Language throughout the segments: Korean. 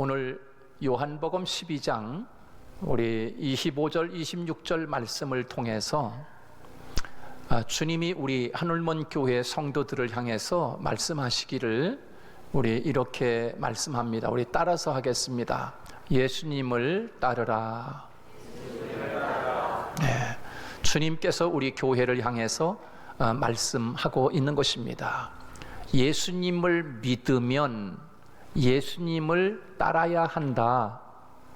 오늘 요한복음 12장 우리 25절 26절 말씀을 통해서 주님이 우리 한울문 교회 성도들을 향해서 말씀하시기를 우리 이렇게 말씀합니다. 우리 따라서 하겠습니다. 예수님을 따르라. 네, 주님께서 우리 교회를 향해서 말씀하고 있는 것입니다. 예수님을 믿으면 예수님을 따라야 한다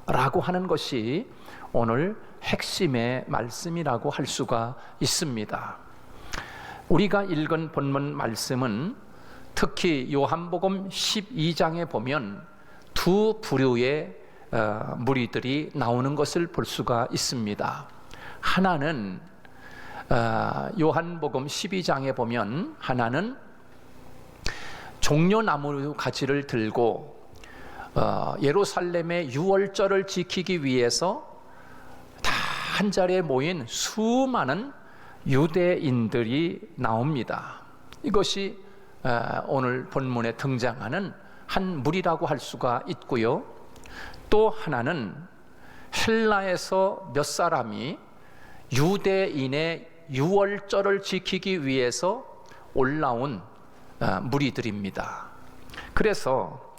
라고 하는 것이 오늘 핵심의 말씀이라고 할 수가 있습니다. 우리가 읽은 본문 말씀은 특히 요한복음 12장에 보면 두 부류의 무리들이 나오는 것을 볼 수가 있습니다. 하나는 요한복음 12장에 보면 하나는 종려나무 가지를 들고 예루살렘의 유월절을 지키기 위해서 다 한자리에 모인 수많은 유대인들이 나옵니다. 이것이 오늘 본문에 등장하는 한 무리라고 할 수가 있고요. 또 하나는 헬라에서 몇 사람이 유대인의 유월절을 지키기 위해서 올라온 무리들입니다. 그래서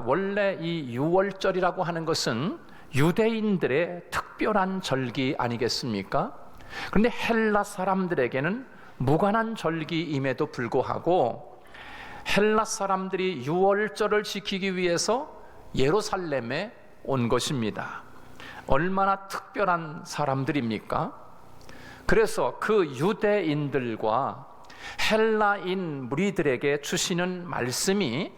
원래 이 유월절이라고 하는 것은 유대인들의 특별한 절기 아니겠습니까? 그런데 헬라 사람들에게는 무관한 절기임에도 불구하고 헬라 사람들이 유월절을 지키기 위해서 예루살렘에 온 것입니다. 얼마나 특별한 사람들입니까? 그래서 그 유대인들과 헬라인 무리들에게 주시는 말씀이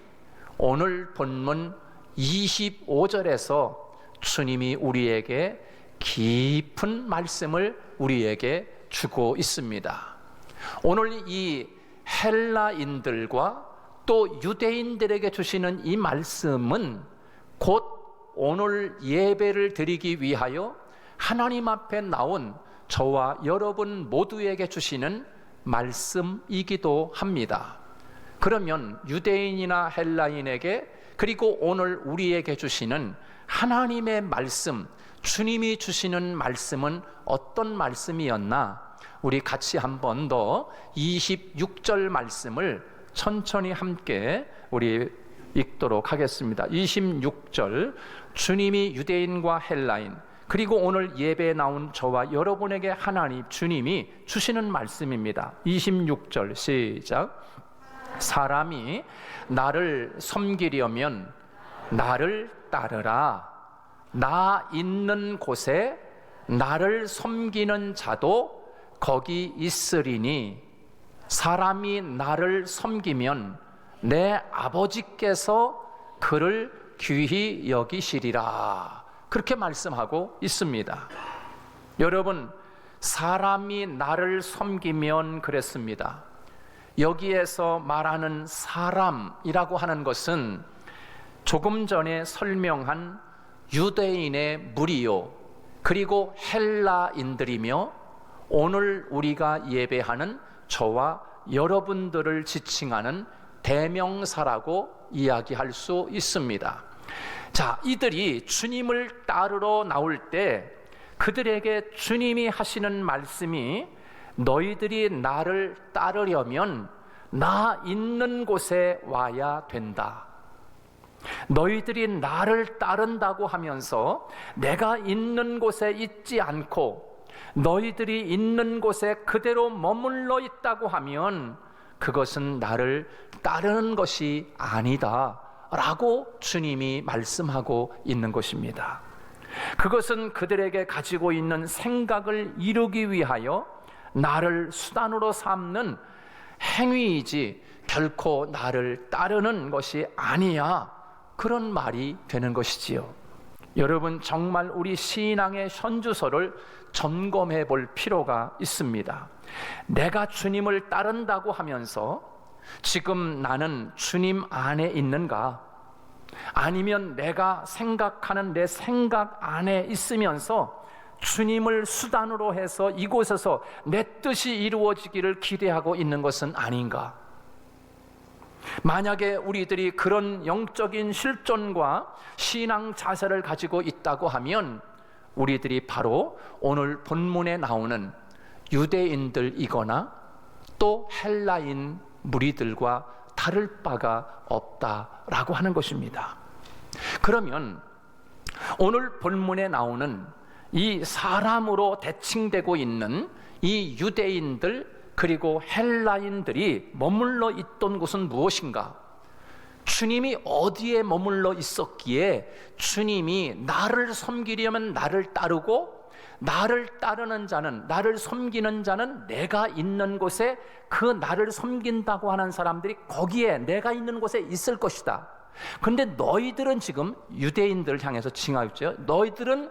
오늘 본문 25절에서 주님이 우리에게 깊은 말씀을 우리에게 주고 있습니다. 오늘 이 헬라인들과 또 유대인들에게 주시는 이 말씀은 곧 오늘 예배를 드리기 위하여 하나님 앞에 나온 저와 여러분 모두에게 주시는 말씀이기도 합니다. 그러면 유대인이나 헬라인에게 그리고 오늘 우리에게 주시는 하나님의 말씀, 주님이 주시는 말씀은 어떤 말씀이었나? 우리 같이 한 번 더 26절 말씀을 천천히 함께 우리 읽도록 하겠습니다. 26절, 주님이 유대인과 헬라인 그리고 오늘 예배에 나온 저와 여러분에게 하나님 주님이 주시는 말씀입니다. 26절 시작. 사람이 나를 섬기려면 나를 따르라. 나 있는 곳에 나를 섬기는 자도 거기 있으리니 사람이 나를 섬기면 내 아버지께서 그를 귀히 여기시리라. 그렇게 말씀하고 있습니다. 여러분, 사람이 나를 섬기면 그랬습니다. 여기에서 말하는 사람이라고 하는 것은 조금 전에 설명한 유대인의 무리요 그리고 헬라인들이며 오늘 우리가 예배하는 저와 여러분들을 지칭하는 대명사라고 이야기할 수 있습니다. 자, 이들이 주님을 따르러 나올 때 그들에게 주님이 하시는 말씀이 너희들이 나를 따르려면 나 있는 곳에 와야 된다. 너희들이 나를 따른다고 하면서 내가 있는 곳에 있지 않고 너희들이 있는 곳에 그대로 머물러 있다고 하면 그것은 나를 따르는 것이 아니다 라고 주님이 말씀하고 있는 것입니다. 그것은 그들에게 가지고 있는 생각을 이루기 위하여 나를 수단으로 삼는 행위이지 결코 나를 따르는 것이 아니야, 그런 말이 되는 것이지요. 여러분, 정말 우리 신앙의 현주소를 점검해 볼 필요가 있습니다. 내가 주님을 따른다고 하면서 지금 나는 주님 안에 있는가? 아니면 내가 생각하는 내 생각 안에 있으면서 주님을 수단으로 해서 이곳에서 내 뜻이 이루어지기를 기대하고 있는 것은 아닌가? 만약에 우리들이 그런 영적인 실존과 신앙 자세를 가지고 있다고 하면 우리들이 바로 오늘 본문에 나오는 유대인들이거나 또 헬라인 무리들과 다를 바가 없다라고 하는 것입니다. 그러면 오늘 본문에 나오는 이 사람으로 대칭되고 있는 이 유대인들 그리고 헬라인들이 머물러 있던 곳은 무엇인가? 주님이 어디에 머물러 있었기에 주님이 나를 섬기려면 나를 따르고 나를 따르는 자는, 나를 섬기는 자는 내가 있는 곳에 그 나를 섬긴다고 하는 사람들이 거기에 내가 있는 곳에 있을 것이다. 그런데 너희들은 지금 유대인들을 향해서 칭하였죠. 너희들은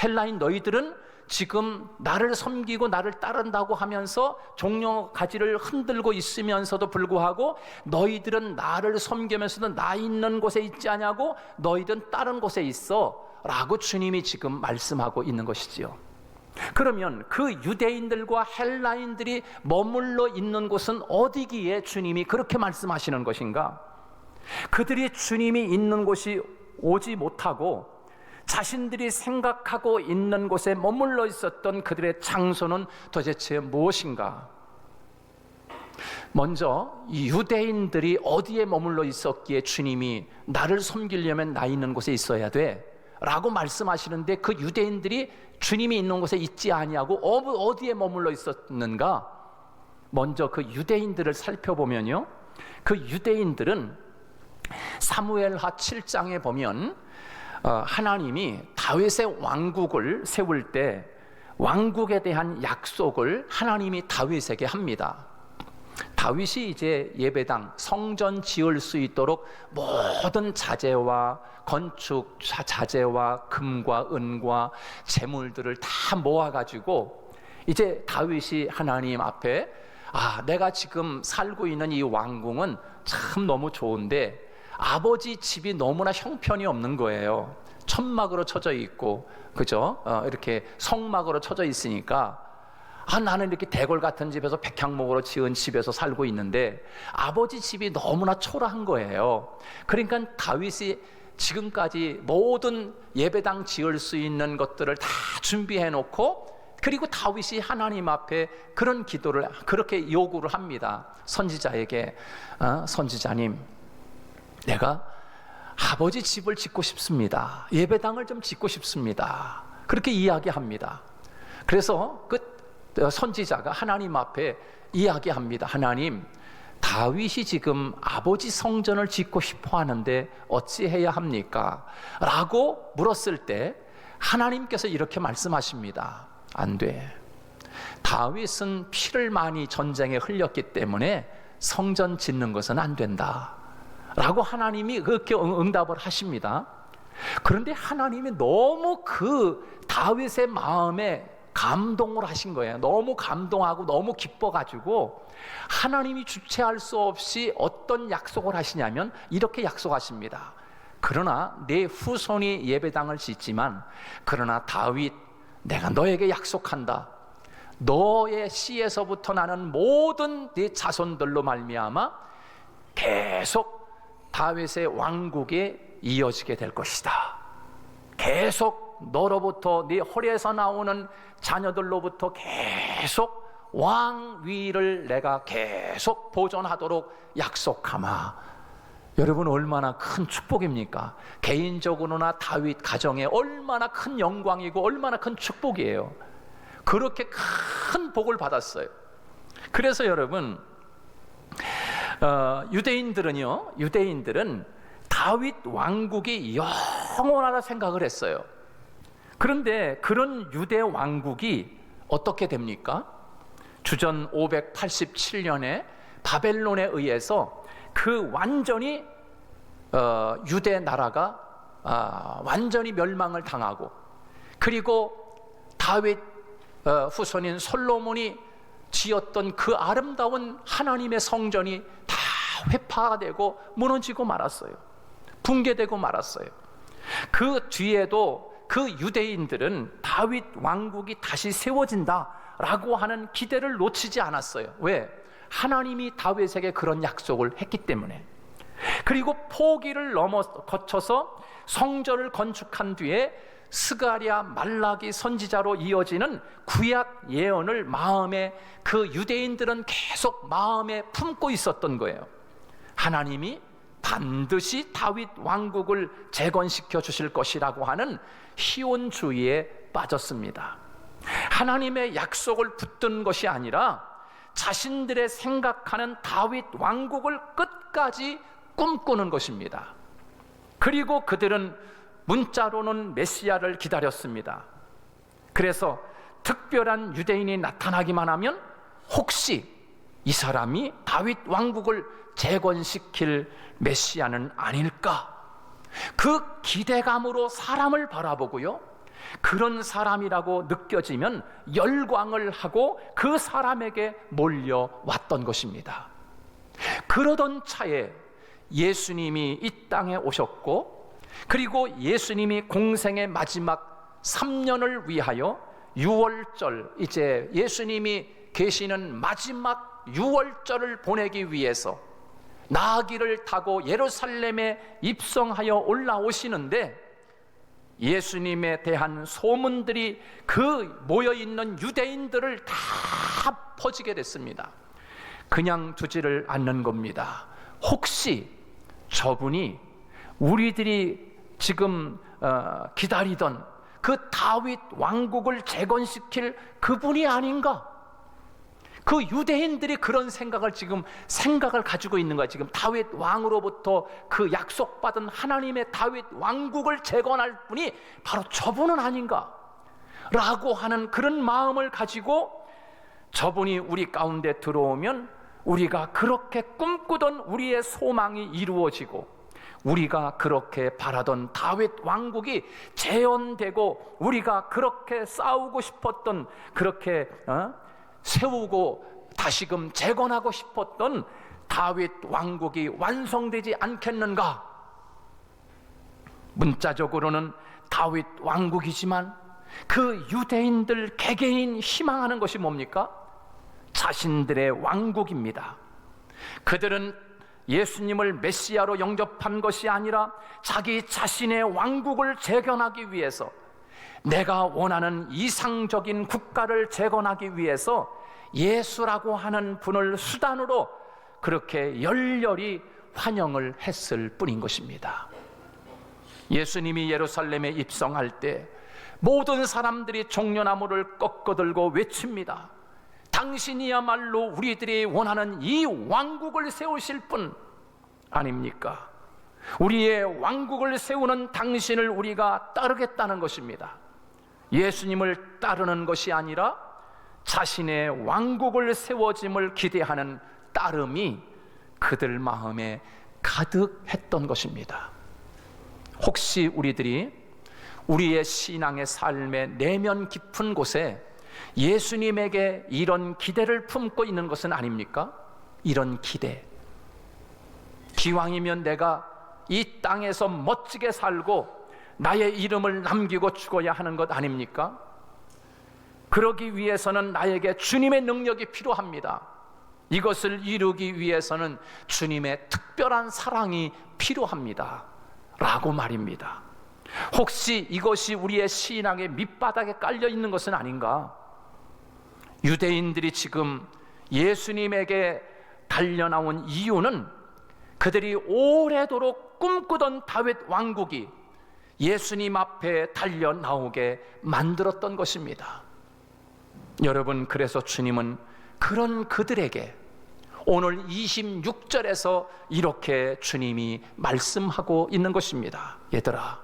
헬라인 너희들은 지금 나를 섬기고 나를 따른다고 하면서 종려 가지를 흔들고 있으면서도 불구하고 너희들은 나를 섬기면서도 나 있는 곳에 있지 않냐고 너희들은 다른 곳에 있어 라고 주님이 지금 말씀하고 있는 것이지요. 그러면 그 유대인들과 헬라인들이 머물러 있는 곳은 어디기에 주님이 그렇게 말씀하시는 것인가? 그들이 주님이 있는 곳이 오지 못하고 자신들이 생각하고 있는 곳에 머물러 있었던 그들의 장소는 도대체 무엇인가? 먼저 이 유대인들이 어디에 머물러 있었기에 주님이 나를 섬기려면 나 있는 곳에 있어야 돼 라고 말씀하시는데 그 유대인들이 주님이 있는 곳에 있지 아니하고 어디에 머물러 있었는가? 먼저 그 유대인들을 살펴보면요, 그 유대인들은 사무엘하 7장에 보면 하나님이 다윗의 왕국을 세울 때 왕국에 대한 약속을 하나님이 다윗에게 합니다. 다윗이 이제 예배당, 성전 지을 수 있도록 모든 자재와 건축 자재와 금과 은과 재물들을 다 모아가지고 이제 다윗이 하나님 앞에 내가 지금 살고 있는 이 왕궁은 참 너무 좋은데 아버지 집이 너무나 형편이 없는 거예요. 천막으로 쳐져 있고, 그죠? 이렇게 성막으로 쳐져 있으니까 나는 이렇게 대궐 같은 집에서 백향목으로 지은 집에서 살고 있는데 아버지 집이 너무나 초라한 거예요. 그러니까 다윗이 지금까지 모든 예배당 지을 수 있는 것들을 다 준비해 놓고 그리고 다윗이 하나님 앞에 그런 기도를 그렇게 요구를 합니다. 선지자에게 선지자님, 내가 아버지 집을 짓고 싶습니다. 예배당을 좀 짓고 싶습니다. 그렇게 이야기합니다. 그래서 그 선지자가 하나님 앞에 이야기합니다. 하나님, 다윗이 지금 아버지 성전을 짓고 싶어 하는데 어찌해야 합니까? 라고 물었을 때 하나님께서 이렇게 말씀하십니다. 안 돼. 다윗은 피를 많이 전쟁에 흘렸기 때문에 성전 짓는 것은 안 된다 라고 하나님이 그렇게 응답을 하십니다. 그런데 하나님이 너무 그 다윗의 마음에 감동을 하신 거예요. 너무 감동하고 너무 기뻐가지고 하나님이 주체할 수 없이 어떤 약속을 하시냐면 이렇게 약속하십니다. 그러나 내 후손이 예배당을 짓지만 그러나 다윗, 내가 너에게 약속한다. 너의 씨에서부터 나는 모든 네 자손들로 말미암아 계속 다윗의 왕국에 이어지게 될 것이다. 계속 너로부터 네 허리에서 나오는 자녀들로부터 계속 왕위를 내가 계속 보존하도록 약속하마. 여러분, 얼마나 큰 축복입니까? 개인적으로나 다윗 가정에 얼마나 큰 영광이고 얼마나 큰 축복이에요. 그렇게 큰 복을 받았어요. 그래서 여러분, 유대인들은 다윗 왕국이 영원하다 생각을 했어요. 그런데 그런 유대 왕국이 어떻게 됩니까? 주전 587년에 바벨론에 의해서 그 완전히 유대 나라가 완전히 멸망을 당하고, 그리고 다윗 후손인 솔로몬이 지었던 그 아름다운 하나님의 성전이 다 회파가 되고 무너지고 말았어요. 붕괴되고 말았어요. 그 뒤에도 그 유대인들은 다윗 왕국이 다시 세워진다라고 하는 기대를 놓치지 않았어요. 왜? 하나님이 다윗에게 그런 약속을 했기 때문에. 그리고 포기를 거쳐서 성전을 건축한 뒤에 스가랴, 말라기 선지자로 이어지는 구약 예언을 마음에, 그 유대인들은 계속 마음에 품고 있었던 거예요. 하나님이 반드시 다윗 왕국을 재건시켜 주실 것이라고 하는 희혼주의에 빠졌습니다. 하나님의 약속을 붙든 것이 아니라 자신들의 생각하는 다윗 왕국을 끝까지 꿈꾸는 것입니다. 그리고 그들은 문자로는 메시아를 기다렸습니다. 그래서 특별한 유대인이 나타나기만 하면 혹시 이 사람이 다윗 왕국을 재건시킬 메시아는 아닐까? 그 기대감으로 사람을 바라보고요, 그런 사람이라고 느껴지면 열광을 하고 그 사람에게 몰려왔던 것입니다. 그러던 차에 예수님이 이 땅에 오셨고, 그리고 예수님이 공생의 마지막 3년을 위하여 유월절, 이제 예수님이 계시는 마지막 유월절을 보내기 위해서 나귀를 타고 예루살렘에 입성하여 올라오시는데, 예수님에 대한 소문들이 그 모여있는 유대인들을 다 퍼지게 됐습니다. 그냥 두지를 않는 겁니다. 혹시 저분이 우리들이 지금 기다리던 그 다윗 왕국을 재건시킬 그분이 아닌가? 그 유대인들이 그런 생각을 가지고 있는 거야. 지금 다윗 왕으로부터 그 약속받은 하나님의 다윗 왕국을 재건할 분이 바로 저분은 아닌가? 라고 하는 그런 마음을 가지고 저분이 우리 가운데 들어오면 우리가 그렇게 꿈꾸던 우리의 소망이 이루어지고, 우리가 그렇게 바라던 다윗 왕국이 재현되고, 우리가 그렇게 싸우고 싶었던, 그렇게 세우고 다시금 재건하고 싶었던 다윗 왕국이 완성되지 않겠는가? 문자적으로는 다윗 왕국이지만 그 유대인들 개개인 희망하는 것이 뭡니까? 자신들의 왕국입니다. 그들은 예수님을 메시아로 영접한 것이 아니라 자기 자신의 왕국을 재건하기 위해서, 내가 원하는 이상적인 국가를 재건하기 위해서 예수라고 하는 분을 수단으로 그렇게 열렬히 환영을 했을 뿐인 것입니다. 예수님이 예루살렘에 입성할 때 모든 사람들이 종려나무를 꺾어들고 외칩니다. 당신이야말로 우리들이 원하는 이 왕국을 세우실 분 아닙니까? 우리의 왕국을 세우는 당신을 우리가 따르겠다는 것입니다. 예수님을 따르는 것이 아니라 자신의 왕국을 세워짐을 기대하는 따름이 그들 마음에 가득했던 것입니다. 혹시 우리들이 우리의 신앙의 삶의 내면 깊은 곳에 예수님에게 이런 기대를 품고 있는 것은 아닙니까? 이런 기대, 기왕이면 내가 이 땅에서 멋지게 살고 나의 이름을 남기고 죽어야 하는 것 아닙니까? 그러기 위해서는 나에게 주님의 능력이 필요합니다. 이것을 이루기 위해서는 주님의 특별한 사랑이 필요합니다 라고 말입니다. 혹시 이것이 우리의 신앙의 밑바닥에 깔려 있는 것은 아닌가? 유대인들이 지금 예수님에게 달려나온 이유는 그들이 오래도록 꿈꾸던 다윗 왕국이 예수님 앞에 달려나오게 만들었던 것입니다. 여러분, 그래서 주님은 그런 그들에게 오늘 26절에서 이렇게 주님이 말씀하고 있는 것입니다. 얘들아,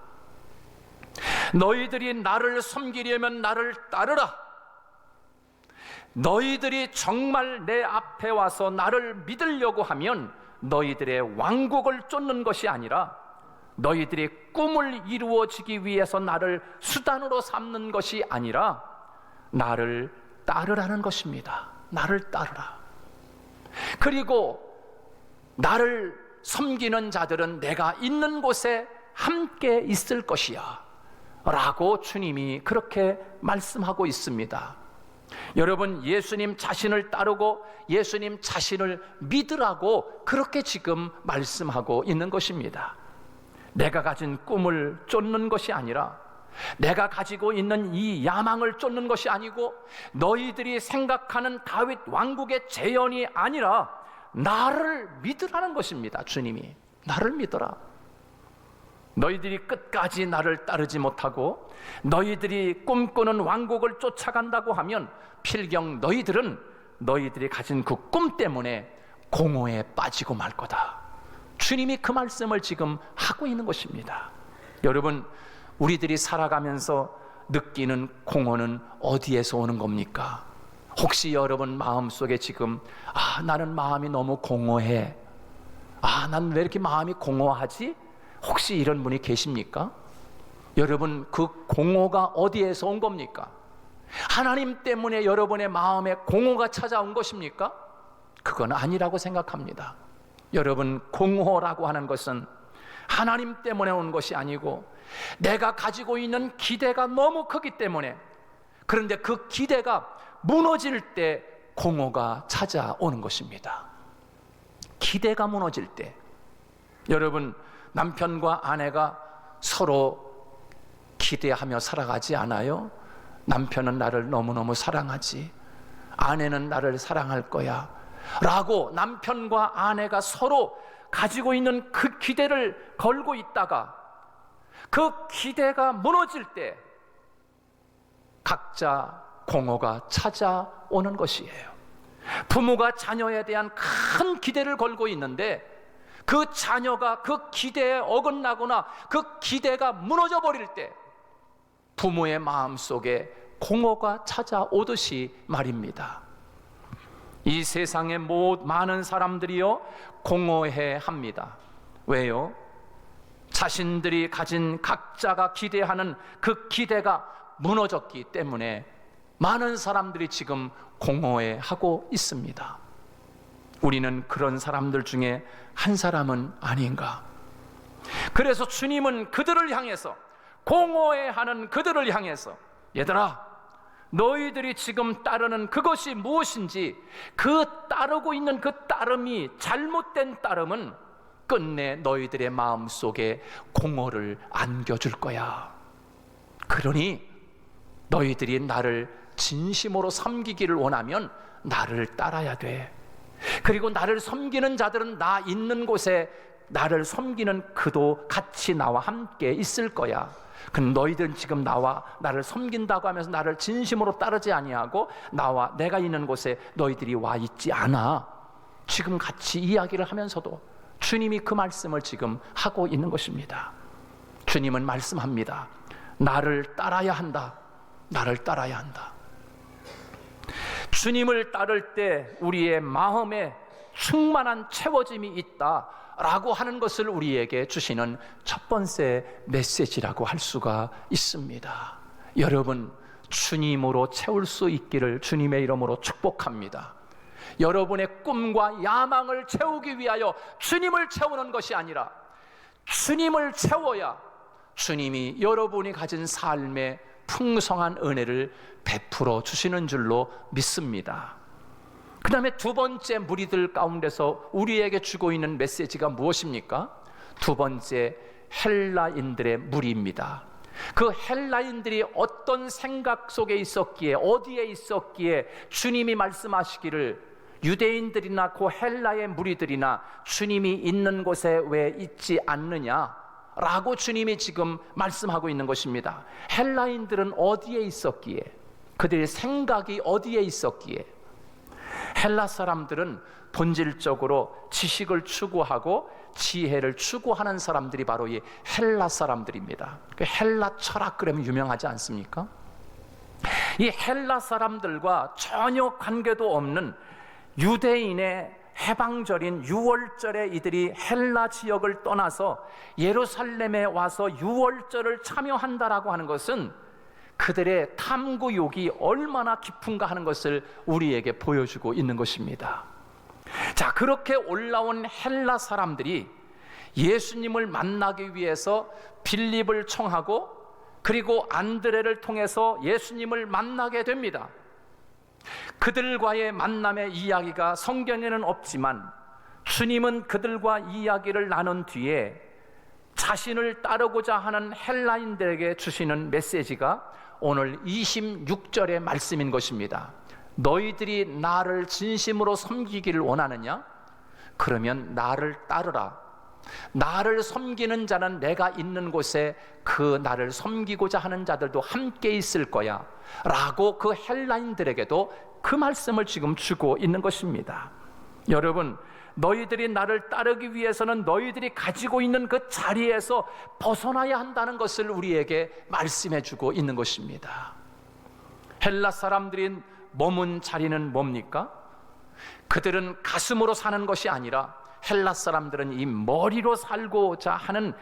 너희들이 나를 섬기려면 나를 따르라. 너희들이 정말 내 앞에 와서 나를 믿으려고 하면 너희들의 왕국을 쫓는 것이 아니라 너희들의 꿈을 이루어지기 위해서 나를 수단으로 삼는 것이 아니라 나를 따르라는 것입니다. 나를 따르라. 그리고 나를 섬기는 자들은 내가 있는 곳에 함께 있을 것이야 라고 주님이 그렇게 말씀하고 있습니다. 여러분, 예수님 자신을 따르고 예수님 자신을 믿으라고 그렇게 지금 말씀하고 있는 것입니다. 내가 가진 꿈을 쫓는 것이 아니라, 내가 가지고 있는 이 야망을 쫓는 것이 아니고, 너희들이 생각하는 다윗 왕국의 재현이 아니라 나를 믿으라는 것입니다. 주님이 나를 믿어라. 너희들이 끝까지 나를 따르지 못하고 너희들이 꿈꾸는 왕국을 쫓아간다고 하면 필경 너희들이 가진 그 꿈 때문에 공허에 빠지고 말 거다. 주님이 그 말씀을 지금 하고 있는 것입니다. 여러분, 우리들이 살아가면서 느끼는 공허는 어디에서 오는 겁니까? 혹시 여러분 마음속에 지금 나는 마음이 너무 공허해, 난 왜 이렇게 마음이 공허하지? 혹시 이런 분이 계십니까? 여러분, 그 공허가 어디에서 온 겁니까? 하나님 때문에 여러분의 마음에 공허가 찾아온 것입니까? 그건 아니라고 생각합니다. 여러분, 공허라고 하는 것은 하나님 때문에 온 것이 아니고 내가 가지고 있는 기대가 너무 크기 때문에, 그런데 그 기대가 무너질 때 공허가 찾아오는 것입니다. 기대가 무너질 때, 여러분, 남편과 아내가 서로 기대하며 살아가지 않아요? 남편은 나를 너무너무 사랑하지, 아내는 나를 사랑할 거야 라고 남편과 아내가 서로 가지고 있는 그 기대를 걸고 있다가 그 기대가 무너질 때 각자 공허가 찾아오는 것이에요. 부모가 자녀에 대한 큰 기대를 걸고 있는데 그 자녀가 그 기대에 어긋나거나 그 기대가 무너져 버릴 때 부모의 마음속에 공허가 찾아오듯이 말입니다. 이 세상의 많은 사람들이요 공허해합니다. 왜요? 자신들이 가진 각자가 기대하는 그 기대가 무너졌기 때문에 많은 사람들이 지금 공허해하고 있습니다. 우리는 그런 사람들 중에 한 사람은 아닌가? 그래서 주님은 그들을 향해서, 공허해하는 그들을 향해서, 얘들아, 너희들이 지금 따르는 그것이 무엇인지, 그 따르고 있는 그 따름이 잘못된 따름은 끝내 너희들의 마음속에 공허를 안겨줄 거야. 그러니 너희들이 나를 진심으로 섬기기를 원하면 나를 따라야 돼. 그리고 나를 섬기는 자들은 나 있는 곳에 나를 섬기는 그도 같이 나와 함께 있을 거야. 그럼 너희들은 지금 나를 섬긴다고 하면서 나를 진심으로 따르지 아니하고 나와 내가 있는 곳에 너희들이 와 있지 않아. 지금 같이 이야기를 하면서도 주님이 그 말씀을 지금 하고 있는 것입니다. 주님은 말씀합니다. 나를 따라야 한다. 나를 따라야 한다. 주님을 따를 때 우리의 마음에 충만한 채워짐이 있다라고 하는 것을 우리에게 주시는 첫 번째 메시지라고 할 수가 있습니다. 여러분, 주님으로 채울 수 있기를 주님의 이름으로 축복합니다. 여러분의 꿈과 야망을 채우기 위하여 주님을 채우는 것이 아니라 주님을 채워야 주님이 여러분이 가진 삶에 풍성한 은혜를 베풀어 주시는 줄로 믿습니다. 그 다음에 두 번째, 무리들 가운데서 우리에게 주고 있는 메시지가 무엇입니까? 두 번째, 헬라인들의 무리입니다. 그 헬라인들이 어떤 생각 속에 있었기에, 어디에 있었기에 주님이 말씀하시기를 유대인들이나 그 헬라의 무리들이나 주님이 있는 곳에 왜 있지 않느냐 라고 주님이 지금 말씀하고 있는 것입니다. 헬라인들은 어디에 있었기에, 그들의 생각이 어디에 있었기에, 헬라 사람들은 본질적으로 지식을 추구하고 지혜를 추구하는 사람들이 바로 이 헬라 사람들입니다. 그 헬라 철학 그러면 유명하지 않습니까? 이 헬라 사람들과 전혀 관계도 없는 유대인의 해방절인 유월절에 이들이 헬라 지역을 떠나서 예루살렘에 와서 유월절을 참여한다라고 하는 것은 그들의 탐구욕이 얼마나 깊은가 하는 것을 우리에게 보여주고 있는 것입니다. 자, 그렇게 올라온 헬라 사람들이 예수님을 만나기 위해서 빌립을 청하고 그리고 안드레를 통해서 예수님을 만나게 됩니다. 그들과의 만남의 이야기가 성경에는 없지만 주님은 그들과 이야기를 나눈 뒤에 자신을 따르고자 하는 헬라인들에게 주시는 메시지가 오늘 26절의 말씀인 것입니다. 너희들이 나를 진심으로 섬기기를 원하느냐? 그러면 나를 따르라. 나를 섬기는 자는 내가 있는 곳에 그 나를 섬기고자 하는 자들도 함께 있을 거야 라고 그 헬라인들에게도 그 말씀을 지금 주고 있는 것입니다. 여러분, 너희들이 나를 따르기 위해서는 너희들이 가지고 있는 그 자리에서 벗어나야 한다는 것을 우리에게 말씀해 주고 있는 것입니다. 헬라 사람들이 머문 자리는 뭡니까? 그들은 가슴으로 사는 것이 아니라 헬라 사람들은 이 머리로 살고자 하는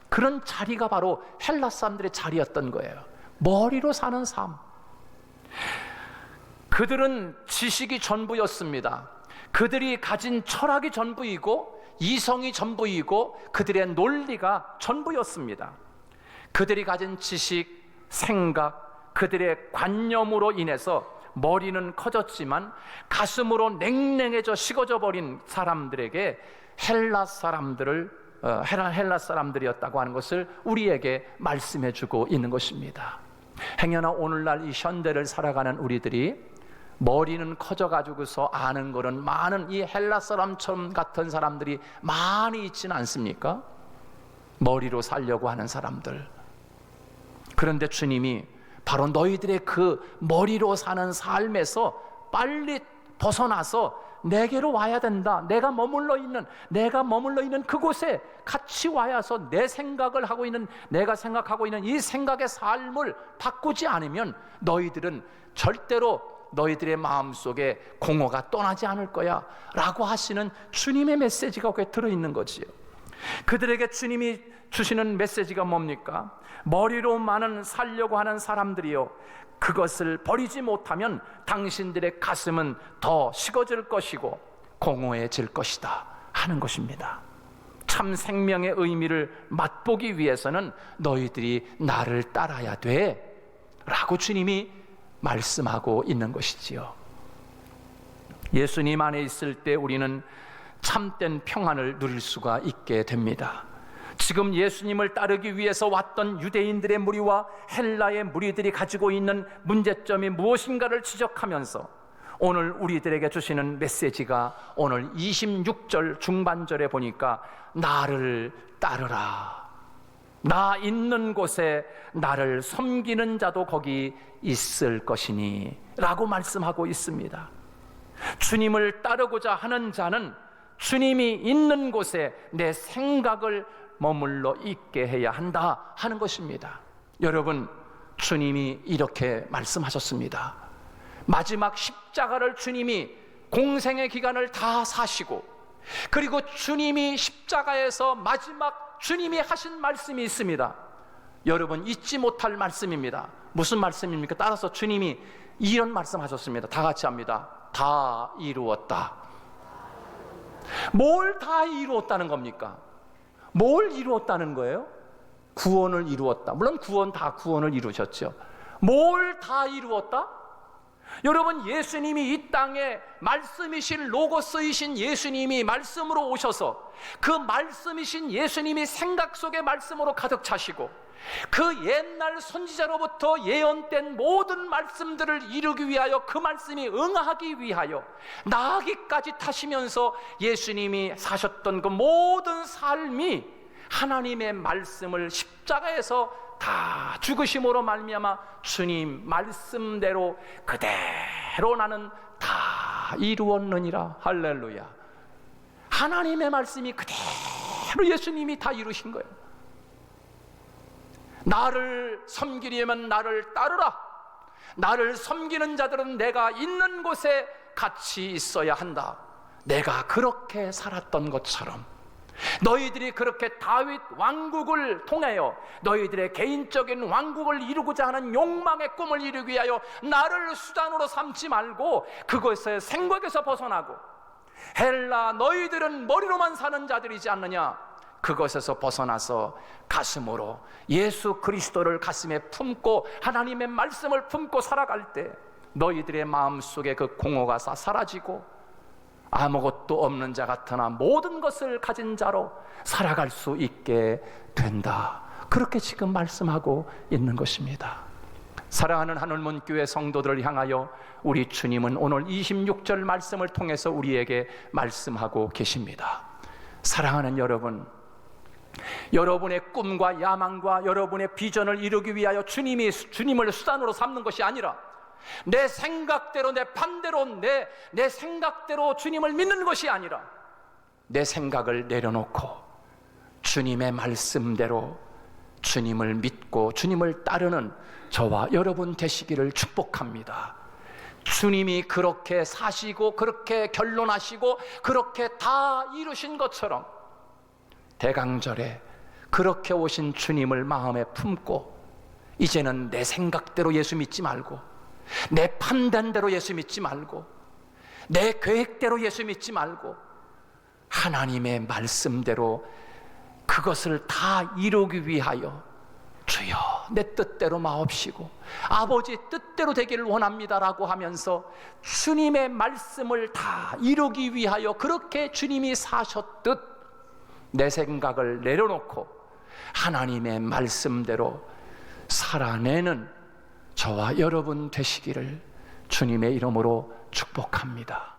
그런 자리가 바로 헬라 사람들의 자리였던 거예요. 머리로 사는 삶. 그들은 지식이 전부였습니다. 그들이 가진 철학이 전부이고 이성이 전부이고 그들의 논리가 전부였습니다. 그들이 가진 지식, 생각, 그들의 관념으로 인해서 머리는 커졌지만 가슴으로 냉랭해져 식어져 버린 사람들에게 헬라 사람들이었다고 하는 것을 우리에게 말씀해 주고 있는 것입니다. 행여나 오늘날 이 현대를 살아가는 우리들이 머리는 커져가지고서 아는 거는 많은 이 헬라 사람처럼 같은 사람들이 많이 있지는 않습니까? 머리로 살려고 하는 사람들. 그런데 주님이 바로 너희들의 그 머리로 사는 삶에서 빨리 벗어나서 내게로 와야 된다. 내가 머물러 있는 그곳에 같이 와야서 내 생각을 하고 있는, 내가 생각하고 있는 이 생각의 삶을 바꾸지 않으면 너희들은 절대로 너희들의 마음속에 공허가 떠나지 않을 거야 라고 하시는 주님의 메시지가 거기에 들어있는 거지요. 그들에게 주님이 주시는 메시지가 뭡니까? 머리로만은 살려고 하는 사람들이요, 그것을 버리지 못하면 당신들의 가슴은 더 식어질 것이고 공허해질 것이다 하는 것입니다. 참 생명의 의미를 맛보기 위해서는 너희들이 나를 따라야 돼 라고 주님이 말씀하고 있는 것이지요. 예수님 안에 있을 때 우리는 참된 평안을 누릴 수가 있게 됩니다. 지금 예수님을 따르기 위해서 왔던 유대인들의 무리와 헬라의 무리들이 가지고 있는 문제점이 무엇인가를 지적하면서 오늘 우리들에게 주시는 메시지가 오늘 26절 중반절에 보니까 나를 따르라. 나 있는 곳에 나를 섬기는 자도 거기 있을 것이니 라고 말씀하고 있습니다. 주님을 따르고자 하는 자는 주님이 있는 곳에 내 생각을 머물러 있게 해야 한다 하는 것입니다. 여러분, 주님이 이렇게 말씀하셨습니다. 마지막 십자가를 주님이 공생의 기간을 다 사시고, 그리고 주님이 십자가에서 마지막 주님이 하신 말씀이 있습니다. 여러분, 잊지 못할 말씀입니다. 무슨 말씀입니까? 따라서 주님이 이런 말씀하셨습니다. 다 같이 합니다. 다 이루었다. 뭘 다 이루었다는 겁니까? 뭘 이루었다는 거예요? 구원을 이루었다. 물론 구원을 이루셨죠. 뭘 다 이루었다? 여러분, 예수님이 이 땅에 말씀이신 로고스이신 예수님이 말씀으로 오셔서 그 말씀이신 예수님이 생각 속의 말씀으로 가득 차시고 그 옛날 선지자로부터 예언된 모든 말씀들을 이루기 위하여 그 말씀이 응하기 위하여 나아가기까지 타시면서 예수님이 사셨던 그 모든 삶이 하나님의 말씀을 십자가에서 다 죽으심으로 말미암아 주님 말씀대로 그대로 나는 다 이루었느니라. 할렐루야. 하나님의 말씀이 그대로 예수님이 다 이루신 거예요. 나를 섬기려면 나를 따르라. 나를 섬기는 자들은 내가 있는 곳에 같이 있어야 한다. 내가 그렇게 살았던 것처럼 너희들이 그렇게 다윗 왕국을 통하여 너희들의 개인적인 왕국을 이루고자 하는 욕망의 꿈을 이루기 위하여 나를 수단으로 삼지 말고 그것의 생각에서 벗어나고, 헬라 너희들은 머리로만 사는 자들이지 않느냐, 그것에서 벗어나서 가슴으로 예수 그리스도를 가슴에 품고 하나님의 말씀을 품고 살아갈 때 너희들의 마음속에 그 공허가 사라지고 아무것도 없는 자 같으나 모든 것을 가진 자로 살아갈 수 있게 된다. 그렇게 지금 말씀하고 있는 것입니다. 사랑하는 하늘문교회 성도들을 향하여 우리 주님은 오늘 26절 말씀을 통해서 우리에게 말씀하고 계십니다. 사랑하는 여러분, 여러분의 꿈과 야망과 여러분의 비전을 이루기 위하여 주님을 수단으로 삼는 것이 아니라 내 생각대로, 내 반대로, 내 생각대로 주님을 믿는 것이 아니라 내 생각을 내려놓고 주님의 말씀대로 주님을 믿고 주님을 따르는 저와 여러분 되시기를 축복합니다. 주님이 그렇게 사시고 그렇게 결론하시고 그렇게 다 이루신 것처럼 대강절에 그렇게 오신 주님을 마음에 품고 이제는 내 생각대로 예수 믿지 말고 내 판단대로 예수 믿지 말고 내 계획대로 예수 믿지 말고 하나님의 말씀대로 그것을 다 이루기 위하여 주여 내 뜻대로 마옵시고 아버지 뜻대로 되기를 원합니다라고 하면서 주님의 말씀을 다 이루기 위하여 그렇게 주님이 사셨듯 내 생각을 내려놓고 하나님의 말씀대로 살아내는 저와 여러분 되시기를 주님의 이름으로 축복합니다.